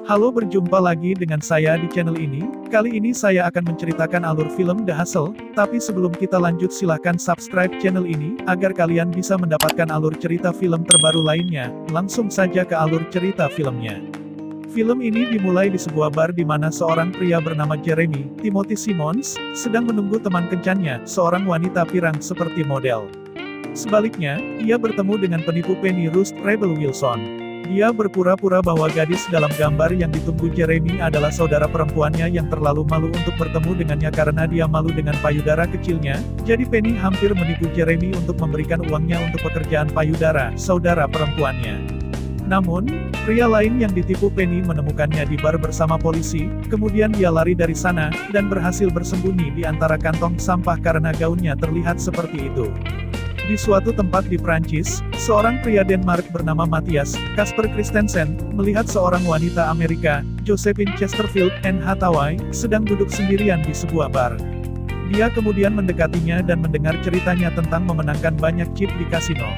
Halo, berjumpa lagi dengan saya di channel ini. Kali ini saya akan menceritakan alur film The Hustle, tapi sebelum kita lanjut silahkan subscribe channel ini, agar kalian bisa mendapatkan alur cerita film terbaru lainnya. Langsung saja ke alur cerita filmnya. Film ini dimulai di sebuah bar di mana seorang pria bernama Jeremy Timothy Simmons sedang menunggu teman kencannya, seorang wanita pirang seperti model. Sebaliknya, ia bertemu dengan penipu Penny Rust Rebel Wilson. Dia berpura-pura bahwa gadis dalam gambar yang ditunggu Jeremy adalah saudara perempuannya yang terlalu malu untuk bertemu dengannya karena dia malu dengan payudara kecilnya, jadi Penny hampir menipu Jeremy untuk memberikan uangnya untuk pekerjaan payudara, saudara perempuannya. Namun, pria lain yang ditipu Penny menemukannya di bar bersama polisi, kemudian dia lari dari sana, dan berhasil bersembunyi di antara kantong sampah karena gaunnya terlihat seperti itu. Di suatu tempat di Prancis, seorang pria Denmark bernama Matthias Casper Christensen melihat seorang wanita Amerika, Josephine Chesterfield Anne Hathaway, sedang duduk sendirian di sebuah bar. Dia kemudian mendekatinya dan mendengar ceritanya tentang memenangkan banyak chip di kasino.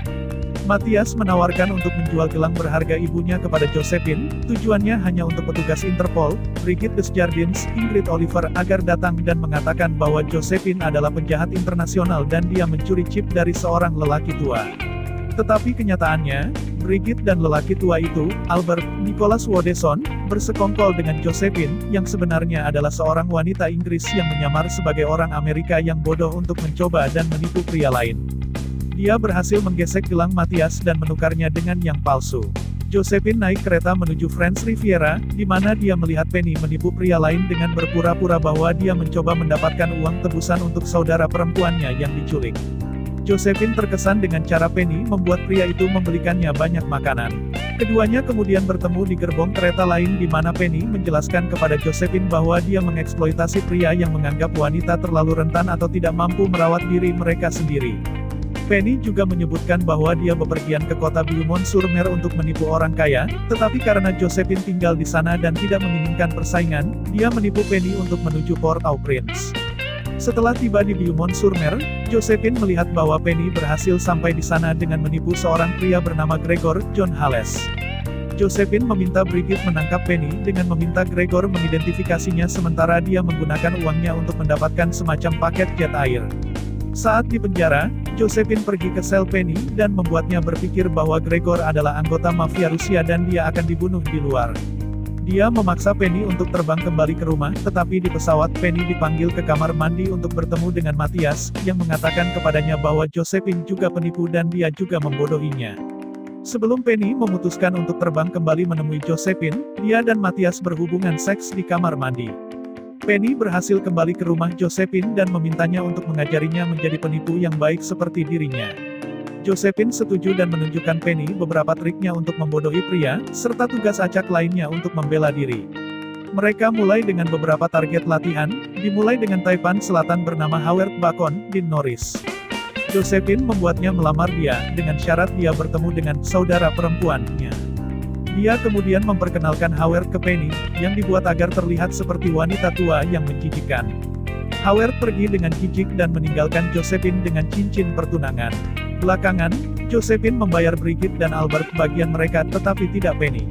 Matthias menawarkan untuk menjual gelang berharga ibunya kepada Josephine, tujuannya hanya untuk petugas Interpol, Brigitte Desjardins, Ingrid Oliver agar datang dan mengatakan bahwa Josephine adalah penjahat internasional dan dia mencuri chip dari seorang lelaki tua. Tetapi kenyataannya, Brigitte dan lelaki tua itu, Albert Nicholas Wodeson, bersekongkol dengan Josephine, yang sebenarnya adalah seorang wanita Inggris yang menyamar sebagai orang Amerika yang bodoh untuk mencoba dan menipu pria lain. Dia berhasil menggesek gelang Matthias dan menukarnya dengan yang palsu. Josephine naik kereta menuju French Riviera, di mana dia melihat Penny menipu pria lain dengan berpura-pura bahwa dia mencoba mendapatkan uang tebusan untuk saudara perempuannya yang diculik. Josephine terkesan dengan cara Penny membuat pria itu membelikannya banyak makanan. Keduanya kemudian bertemu di gerbong kereta lain di mana Penny menjelaskan kepada Josephine bahwa dia mengeksploitasi pria yang menganggap wanita terlalu rentan atau tidak mampu merawat diri mereka sendiri. Penny juga menyebutkan bahwa dia bepergian ke kota Beaumont-sur-Mer untuk menipu orang kaya, tetapi karena Josephine tinggal di sana dan tidak menginginkan persaingan, dia menipu Penny untuk menuju Port-au-Prince. Setelah tiba di Beaumont-sur-Mer, Josephine melihat bahwa Penny berhasil sampai di sana dengan menipu seorang pria bernama Gregor John Hales. Josephine meminta Brigitte menangkap Penny dengan meminta Gregor mengidentifikasinya sementara dia menggunakan uangnya untuk mendapatkan semacam paket jet air. Saat di penjara, Josephine pergi ke sel Penny dan membuatnya berpikir bahwa Gregor adalah anggota mafia Rusia dan dia akan dibunuh di luar. Dia memaksa Penny untuk terbang kembali ke rumah, tetapi di pesawat Penny dipanggil ke kamar mandi untuk bertemu dengan Matthias, yang mengatakan kepadanya bahwa Josephine juga penipu dan dia juga membodohinya. Sebelum Penny memutuskan untuk terbang kembali menemui Josephine, dia dan Matthias berhubungan seks di kamar mandi. Penny berhasil kembali ke rumah Josephine dan memintanya untuk mengajarinya menjadi penipu yang baik seperti dirinya. Josephine setuju dan menunjukkan Penny beberapa triknya untuk membodohi pria, serta tugas acak lainnya untuk membela diri. Mereka mulai dengan beberapa target latihan, dimulai dengan Taipan Selatan bernama Howard Bacon, Dean Norris. Josephine membuatnya melamar dia, dengan syarat dia bertemu dengan saudara perempuannya. Dia kemudian memperkenalkan Howard ke Penny, yang dibuat agar terlihat seperti wanita tua yang menjijikkan. Howard pergi dengan jijik dan meninggalkan Josephine dengan cincin pertunangan. Belakangan, Josephine membayar Brigitte dan Albert bagian mereka tetapi tidak Penny.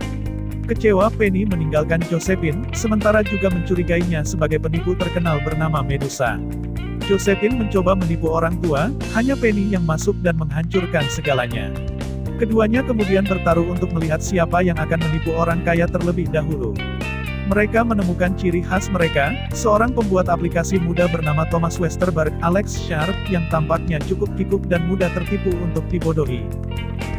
Kecewa, Penny meninggalkan Josephine, sementara juga mencurigainya sebagai penipu terkenal bernama Medusa. Josephine mencoba menipu orang tua, hanya Penny yang masuk dan menghancurkan segalanya. Keduanya kemudian bertaruh untuk melihat siapa yang akan menipu orang kaya terlebih dahulu. Mereka menemukan ciri khas mereka, seorang pembuat aplikasi muda bernama Thomas Westerberg, Alex Sharp, yang tampaknya cukup kikuk dan mudah tertipu untuk dibodohi.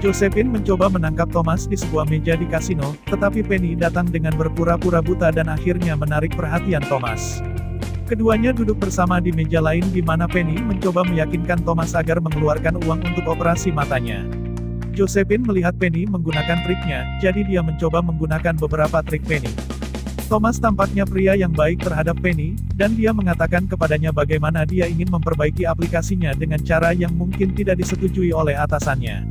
Josephine mencoba menangkap Thomas di sebuah meja di kasino, tetapi Penny datang dengan berpura-pura buta dan akhirnya menarik perhatian Thomas. Keduanya duduk bersama di meja lain di mana Penny mencoba meyakinkan Thomas agar mengeluarkan uang untuk operasi matanya. Josephine melihat Penny menggunakan triknya, jadi dia mencoba menggunakan beberapa trik Penny. Thomas tampaknya pria yang baik terhadap Penny, dan dia mengatakan kepadanya bagaimana dia ingin memperbaiki aplikasinya dengan cara yang mungkin tidak disetujui oleh atasannya.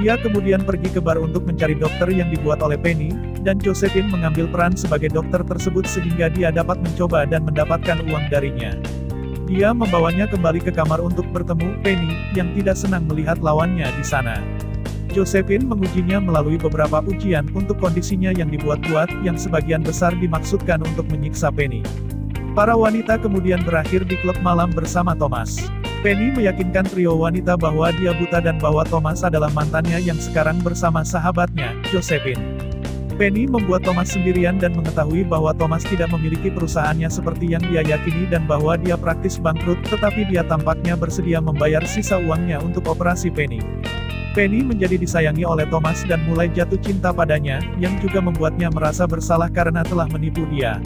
Dia kemudian pergi ke bar untuk mencari dokter yang dibuat oleh Penny, dan Josephine mengambil peran sebagai dokter tersebut sehingga dia dapat mencoba dan mendapatkan uang darinya. Dia membawanya kembali ke kamar untuk bertemu Penny, yang tidak senang melihat lawannya di sana. Josephine mengujinya melalui beberapa ujian untuk kondisinya yang dibuat-buat, yang sebagian besar dimaksudkan untuk menyiksa Penny. Para wanita kemudian berakhir di klub malam bersama Thomas. Penny meyakinkan trio wanita bahwa dia buta dan bahwa Thomas adalah mantannya yang sekarang bersama sahabatnya, Josephine. Penny membuat Thomas sendirian dan mengetahui bahwa Thomas tidak memiliki perusahaannya seperti yang dia yakini dan bahwa dia praktis bangkrut, tetapi dia tampaknya bersedia membayar sisa uangnya untuk operasi Penny. Penny menjadi disayangi oleh Thomas dan mulai jatuh cinta padanya, yang juga membuatnya merasa bersalah karena telah menipu dia.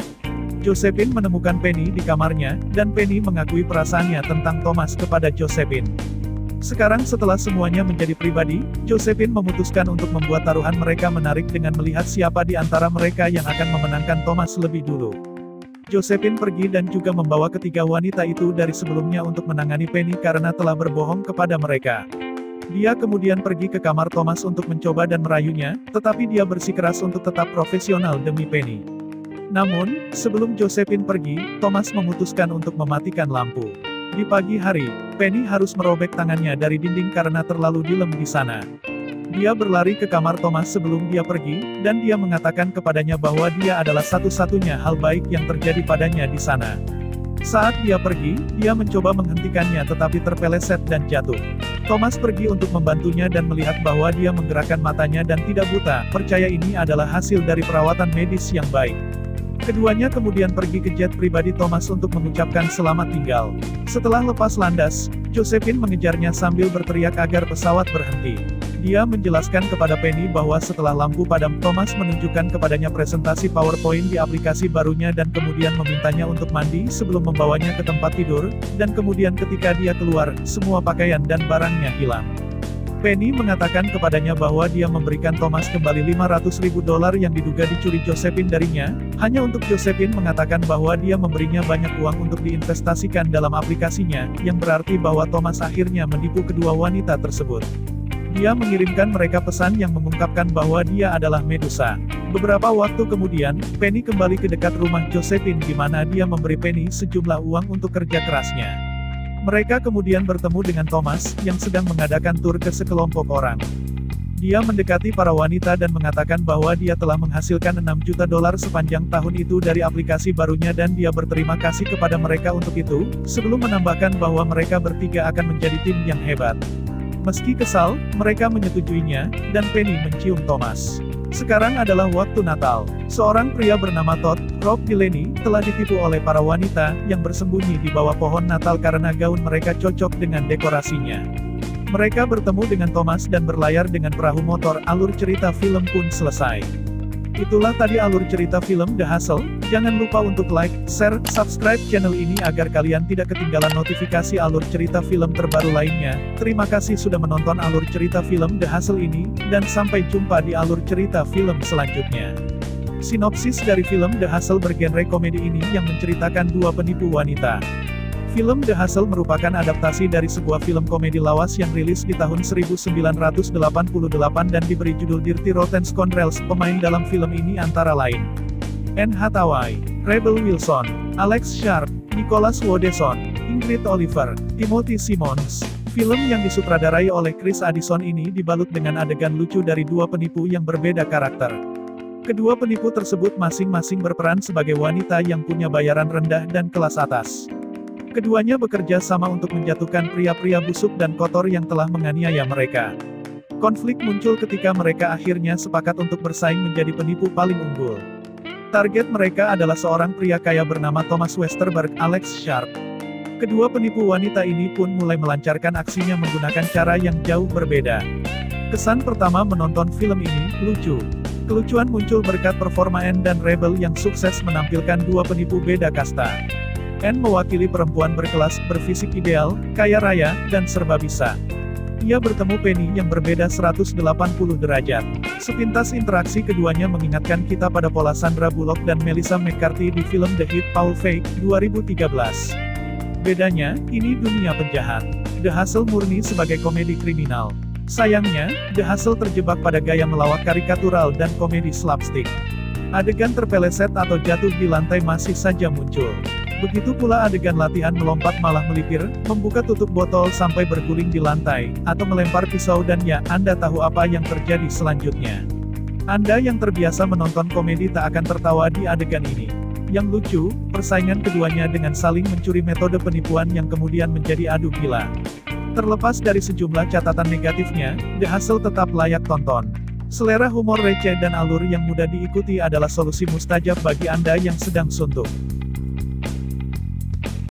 Josephine menemukan Penny di kamarnya, dan Penny mengakui perasaannya tentang Thomas kepada Josephine. Sekarang setelah semuanya menjadi pribadi, Josephine memutuskan untuk membuat taruhan mereka menarik dengan melihat siapa di antara mereka yang akan memenangkan Thomas lebih dulu. Josephine pergi dan juga membawa ketiga wanita itu dari sebelumnya untuk menangani Penny karena telah berbohong kepada mereka. Dia kemudian pergi ke kamar Thomas untuk mencoba dan merayunya, tetapi dia bersikeras untuk tetap profesional demi Penny. Namun, sebelum Josephine pergi, Thomas memutuskan untuk mematikan lampu. Di pagi hari, Penny harus merobek tangannya dari dinding karena terlalu dilem di sana. Dia berlari ke kamar Thomas sebelum dia pergi, dan dia mengatakan kepadanya bahwa dia adalah satu-satunya hal baik yang terjadi padanya di sana. Saat dia pergi, dia mencoba menghentikannya tetapi terpeleset dan jatuh. Thomas pergi untuk membantunya dan melihat bahwa dia menggerakkan matanya dan tidak buta, percaya ini adalah hasil dari perawatan medis yang baik. Keduanya kemudian pergi ke jet pribadi Thomas untuk mengucapkan selamat tinggal. Setelah lepas landas, Josephine mengejarnya sambil berteriak agar pesawat berhenti. Dia menjelaskan kepada Penny bahwa setelah lampu padam, Thomas menunjukkan kepadanya presentasi PowerPoint di aplikasi barunya dan kemudian memintanya untuk mandi sebelum membawanya ke tempat tidur, dan kemudian ketika dia keluar, semua pakaian dan barangnya hilang. Penny mengatakan kepadanya bahwa dia memberikan Thomas kembali $500.000 yang diduga dicuri Josephine darinya, hanya untuk Josephine mengatakan bahwa dia memberinya banyak uang untuk diinvestasikan dalam aplikasinya, yang berarti bahwa Thomas akhirnya menipu kedua wanita tersebut. Dia mengirimkan mereka pesan yang mengungkapkan bahwa dia adalah Medusa. Beberapa waktu kemudian, Penny kembali ke dekat rumah Josephine di mana dia memberi Penny sejumlah uang untuk kerja kerasnya. Mereka kemudian bertemu dengan Thomas, yang sedang mengadakan tur ke sekelompok orang. Dia mendekati para wanita dan mengatakan bahwa dia telah menghasilkan $6 juta sepanjang tahun itu dari aplikasi barunya dan dia berterima kasih kepada mereka untuk itu, sebelum menambahkan bahwa mereka bertiga akan menjadi tim yang hebat. Meski kesal, mereka menyetujuinya, dan Penny mencium Thomas. Sekarang adalah waktu Natal. Seorang pria bernama Todd, Rob Delaney, telah ditipu oleh para wanita, yang bersembunyi di bawah pohon Natal karena gaun mereka cocok dengan dekorasinya. Mereka bertemu dengan Thomas dan berlayar dengan perahu motor, alur cerita film pun selesai. Itulah tadi alur cerita film The Hustle. Jangan lupa untuk like, share, subscribe channel ini agar kalian tidak ketinggalan notifikasi alur cerita film terbaru lainnya. Terima kasih sudah menonton alur cerita film The Hustle ini, dan sampai jumpa di alur cerita film selanjutnya. Sinopsis dari film The Hustle bergenre komedi ini yang menceritakan dua penipu wanita. Film The Hustle merupakan adaptasi dari sebuah film komedi lawas yang rilis di tahun 1988 dan diberi judul Dirty Rotten Scoundrels. Pemain dalam film ini antara lain Anne Hathaway, Rebel Wilson, Alex Sharp, Nicholas Wodson, Ingrid Oliver, Timothy Simons. Film yang disutradarai oleh Chris Addison ini dibalut dengan adegan lucu dari dua penipu yang berbeda karakter. Kedua penipu tersebut masing-masing berperan sebagai wanita yang punya bayaran rendah dan kelas atas. Keduanya bekerja sama untuk menjatuhkan pria-pria busuk dan kotor yang telah menganiaya mereka. Konflik muncul ketika mereka akhirnya sepakat untuk bersaing menjadi penipu paling unggul. Target mereka adalah seorang pria kaya bernama Thomas Westerberg, Alex Sharp. Kedua penipu wanita ini pun mulai melancarkan aksinya menggunakan cara yang jauh berbeda. Kesan pertama menonton film ini, lucu. Kelucuan muncul berkat performa Anne dan Rebel yang sukses menampilkan dua penipu beda kasta. Anne mewakili perempuan berkelas, berfisik ideal, kaya raya, dan serba bisa. Ia bertemu Penny yang berbeda 180 derajat. Sepintas interaksi keduanya mengingatkan kita pada pola Sandra Bullock dan Melissa McCarthy di film The Hit Paul Feig, 2013. Bedanya, ini dunia penjahat. The Hustle murni sebagai komedi kriminal. Sayangnya, The Hustle terjebak pada gaya melawak karikatural dan komedi slapstick. Adegan terpeleset atau jatuh di lantai masih saja muncul. Begitu pula adegan latihan melompat malah melipir, membuka tutup botol sampai berguling di lantai, atau melempar pisau dan ya, Anda tahu apa yang terjadi selanjutnya. Anda yang terbiasa menonton komedi tak akan tertawa di adegan ini. Yang lucu, persaingan keduanya dengan saling mencuri metode penipuan yang kemudian menjadi adu gila. Terlepas dari sejumlah catatan negatifnya, The Hustle tetap layak tonton. Selera humor receh dan alur yang mudah diikuti adalah solusi mustajab bagi Anda yang sedang suntuk.